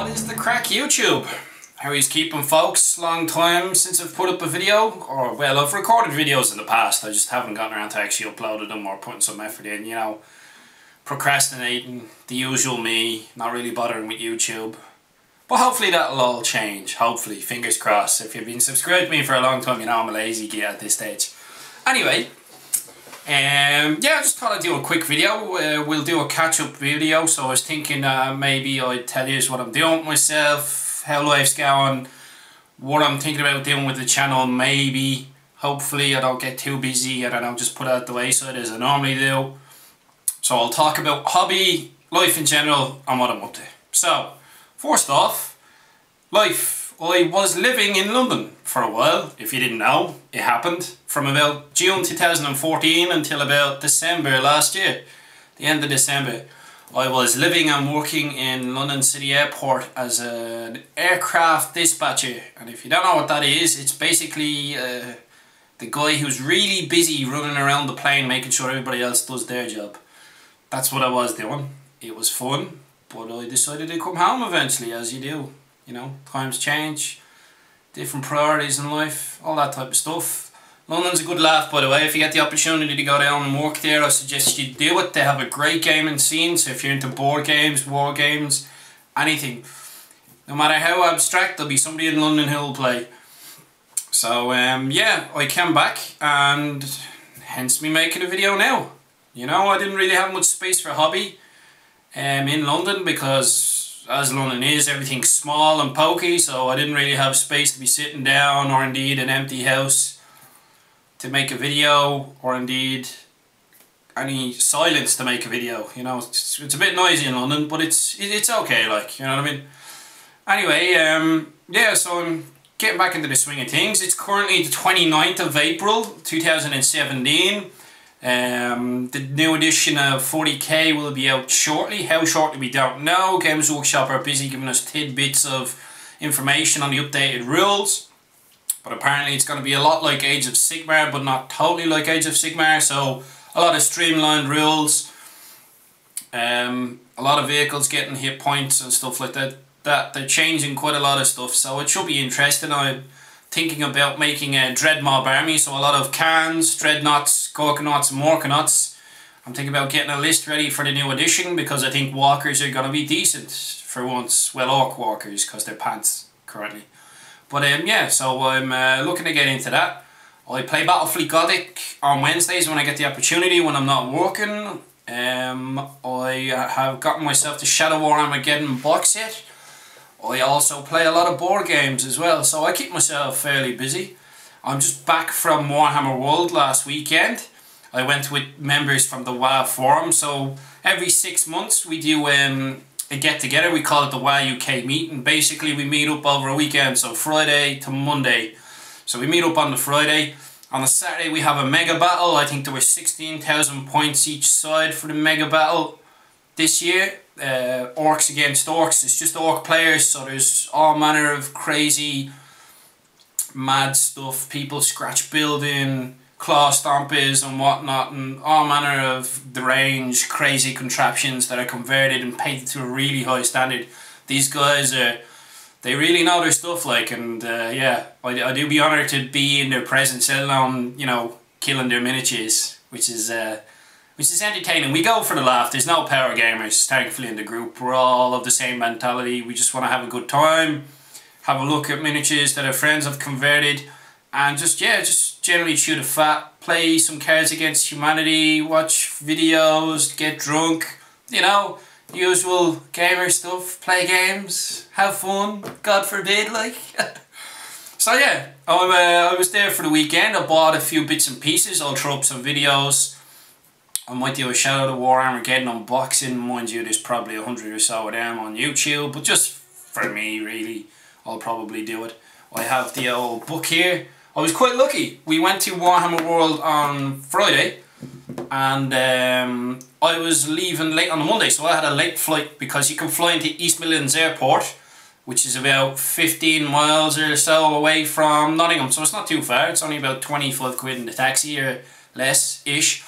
What is the crack, YouTube? How is keeping, folks? Long time since I've put up a video, or well, I've recorded videos in the past, I just haven't gotten around to actually uploading them or putting some effort in, you know. Procrastinating, the usual me, not really bothering with YouTube. But hopefully that'll all change, hopefully, fingers crossed. If you've been subscribed to me for a long time, you know I'm a lazy git at this stage. Anyway, yeah, I just thought I'd do a quick video. We'll do a catch-up video, so I was thinking maybe I'd tell you what I'm doing with myself, how life's going, what I'm thinking about doing with the channel, maybe. Hopefully I don't get too busy and I don't just put it out the wayside as I normally do. So I'll talk about hobby, life in general, and what I'm up to. So, first off, life. I was living in London for a while, if you didn't know. It happened from about June 2014 until about December last year. The end of December. I was living and working in London City Airport as an aircraft dispatcher. And if you don't know what that is, it's basically the guy who's really busy running around the plane making sure everybody else does their job. That's what I was doing. It was fun, but I decided to come home eventually, as you do. You know, times change, different priorities in life, all that type of stuff. London's a good laugh, by the way. If you get the opportunity to go down and work there, I suggest you do it. They have a great gaming scene, so if you're into board games, war games, anything, no matter how abstract, there'll be somebody in London who will play. So, yeah, I came back, and hence me making a video now. You know, I didn't really have much space for hobby in London because, as London is, everything's small and pokey, so I didn't really have space to be sitting down, or indeed an empty house to make a video, or indeed any silence to make a video. You know, it's a bit noisy in London, but it's okay, like, you know what I mean? Anyway, yeah, so I'm getting back into the swing of things. It's currently the 29th of April 2017. The new edition of 40k will be out shortly. How shortly we don't know. Games Workshop are busy giving us tidbits of information on the updated rules, but apparently it's going to be a lot like Age of Sigmar, but not totally like Age of Sigmar. So a lot of streamlined rules, a lot of vehicles getting hit points and stuff like that. They're changing quite a lot of stuff, so it should be interesting. I'm thinking about making a dread mob army, so a lot of cans, dreadnoughts, gorkanauts and morkanauts. I'm thinking about getting a list ready for the new edition because I think walkers are going to be decent for once. Well, orc walkers, because they're pants currently. But yeah, so I'm looking to get into that. I play Battlefleet Gothic on Wednesdays when I get the opportunity, when I'm not working. I have gotten myself the Shadow War Armageddon box set. I also play a lot of board games as well, so I keep myself fairly busy. I'm just back from Warhammer World last weekend. I went with members from the WoW forum, so every 6 months we do a get-together. We call it the WoW UK meet, and basically we meet up over a weekend, so Friday to Monday. So we meet up on the Friday. On the Saturday we have a mega battle. I think there were 16,000 points each side for the mega battle this year. Orcs against orcs. It's just orc players, so there's all manner of crazy mad stuff, people scratch building, claw stompers and whatnot, and all manner of deranged crazy contraptions that are converted and painted to a really high standard. These guys they really know their stuff, like, and yeah, I do be honoured to be in their presence, let alone, you know, killing their miniatures, which is entertaining. We go for the laugh. There's no power gamers, thankfully, in the group. We're all of the same mentality. We just want to have a good time, have a look at miniatures that our friends have converted, and just, yeah, just generally chew the fat, play some Cards Against Humanity, watch videos, get drunk, you know, usual gamer stuff, play games, have fun, God forbid, like. So yeah, I was there for the weekend. I bought a few bits and pieces. I'll throw up some videos. I might do a shout out to War Armageddon unboxing. Mind you, there's probably 100 or so of them on YouTube, but just for me, really, I'll probably do it. I have the old book here. I was quite lucky. We went to Warhammer World on Friday, and I was leaving late on the Monday, so I had a late flight because you can fly into East Midlands Airport, which is about 15 miles or so away from Nottingham, so it's not too far. It's only about 25 quid in the taxi or less-ish.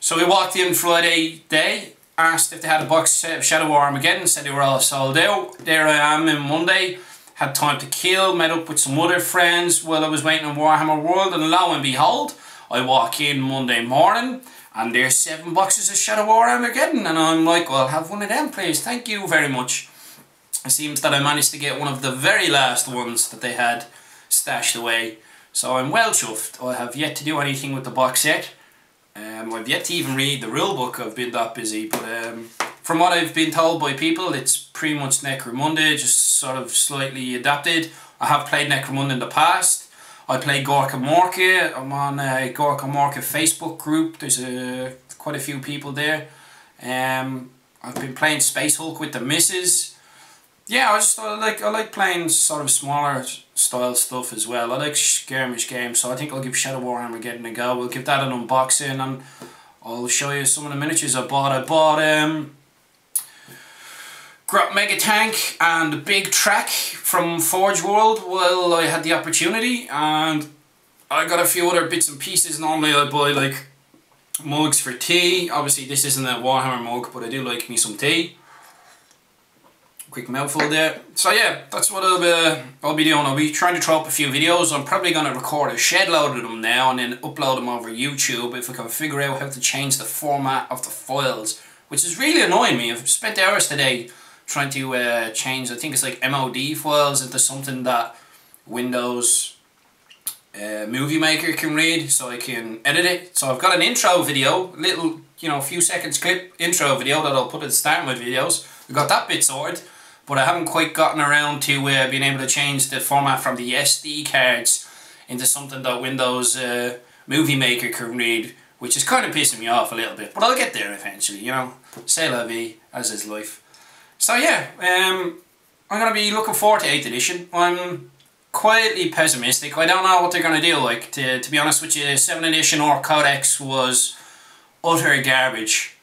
So we walked in Friday day, asked if they had a box set of Shadow War Armageddon, said they were all sold out. There I am in Monday, had time to kill, met up with some other friends while I was waiting on Warhammer World, and lo and behold, I walk in Monday morning and there's 7 boxes of Shadow War Armageddon, and I'm like, well, I'll have one of them please, thank you very much. It seems that I managed to get one of the very last ones that they had stashed away, so I'm well chuffed. I have yet to do anything with the box set. I've yet to even read the rule book, I've been that busy, but from what I've been told by people, it's pretty much Necromunda, just sort of slightly adapted. I have played Necromunda in the past. I play Gorka Morka. I'm on a Gorka Morka Facebook group. There's quite a few people there. I've been playing Space Hulk with the missus. Yeah, I like playing sort of smaller style stuff as well. I like skirmish games, so I think I'll give Shadow War Armageddon a go. We'll give that an unboxing and I'll show you some of the miniatures I bought. I bought Grot Mega Tank and Big Track from Forge World while I had the opportunity, and I got a few other bits and pieces. Normally I buy like mugs for tea. Obviously this isn't a Warhammer mug, but I do like me some tea. Quick mouthful there. So yeah, that's what I'll be doing. I'll be trying to throw up a few videos. I'm probably going to record a shed load of them now and then upload them over YouTube if I can figure out how to change the format of the files, which is really annoying me. I've spent hours today trying to change, I think it's like MOD files into something that Windows Movie Maker can read, so I can edit it. So I've got an intro video, little, you know, few seconds clip intro video that I'll put at the start of my videos. We've got that bit sorted, but I haven't quite gotten around to being able to change the format from the SD cards into something that Windows Movie Maker can read, which is kind of pissing me off a little bit, but I'll get there eventually, you know. C'est la vie, as is life. So yeah, I'm going to be looking forward to 8th edition. I'm quietly pessimistic. I don't know what they're going to do. Like, to be honest with you, 7th edition Orc Codex was utter garbage.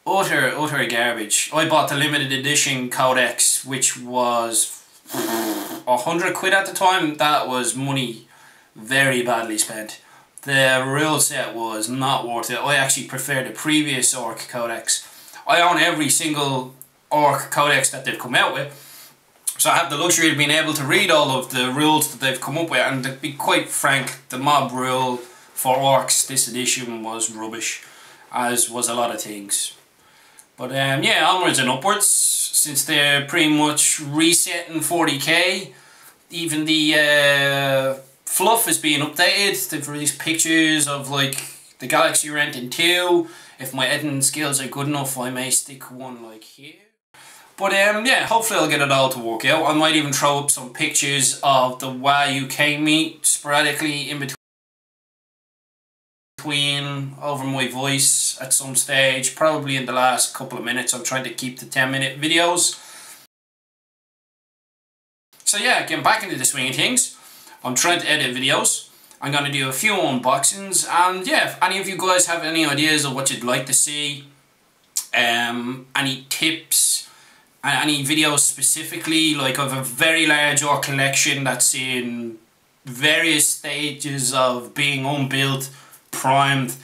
Utter garbage. I bought the limited edition Codex, which was 100 quid at the time. That was money very badly spent. The rule set was not worth it. I actually prefer the previous Orc Codex. I own every single Orc Codex that they've come out with, so I have the luxury of being able to read all of the rules that they've come up with, and to be quite frank, the mob rule for Orcs this edition was rubbish, as was a lot of things. But yeah, onwards and upwards, since they're pretty much resetting 40k, even the fluff is being updated. They've released pictures of like the Galaxy Renting 2. If my editing skills are good enough, I may stick one like here. But yeah, hopefully I'll get it all to work out. I might even throw up some pictures of the WoW UK meet sporadically in between over my voice at some stage, probably in the last couple of minutes. I'm trying to keep the 10-minute videos. So yeah, getting back into the swing of things, I'm trying to edit videos. I'm going to do a few unboxings, and yeah, if any of you guys have any ideas of what you'd like to see, any tips, any videos specifically, like I have a very large Orc collection that's in various stages of being unbuilt, primed,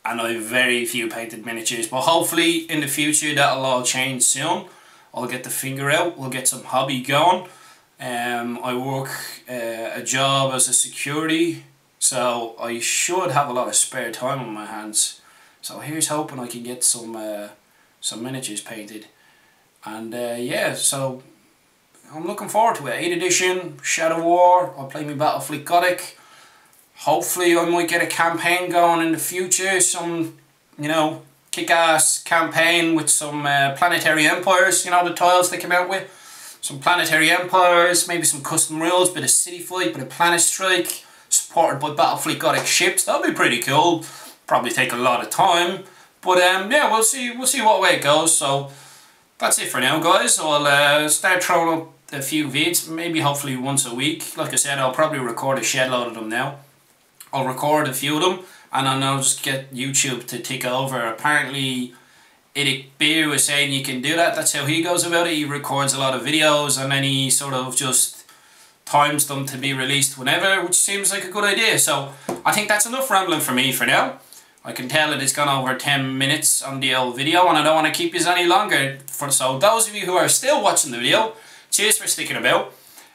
and I have very few painted miniatures, but hopefully in the future that'll all change soon. I'll get the finger out, we'll get some hobby going. I work a job as a security, so I should have a lot of spare time on my hands. So here's hoping I can get some miniatures painted. And yeah, so I'm looking forward to it. 8th edition, Shadow War, I'll play my Battlefleet Gothic. Hopefully I might get a campaign going in the future, some, you know, kick-ass campaign with some Planetary Empires, you know, the tiles they came out with. Some Planetary Empires, maybe some custom rules, bit of City Fight, bit of Planet Strike, supported by Battlefleet Gothic ships. That'll be pretty cool. Probably take a lot of time, but yeah, we'll see what way it goes. So that's it for now, guys. I'll start throwing up a few vids, maybe hopefully once a week. Like I said, I'll probably record a shed load of them now. I'll record a few of them, and then I'll just get YouTube to tick over. Apparently Idic Beer was saying you can do that. That's how he goes about it. He records a lot of videos and then he sort of just times them to be released whenever, which seems like a good idea. So I think that's enough rambling for me for now. I can tell it has gone over 10 minutes on the old video, and I don't want to keep you any longer. So those of you who are still watching the video, cheers for sticking about.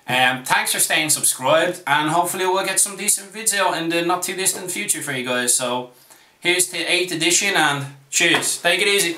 Thanks for staying subscribed, and hopefully we'll get some decent vids out in the not too distant future for you guys. So here's the 8th edition, and cheers. Take it easy.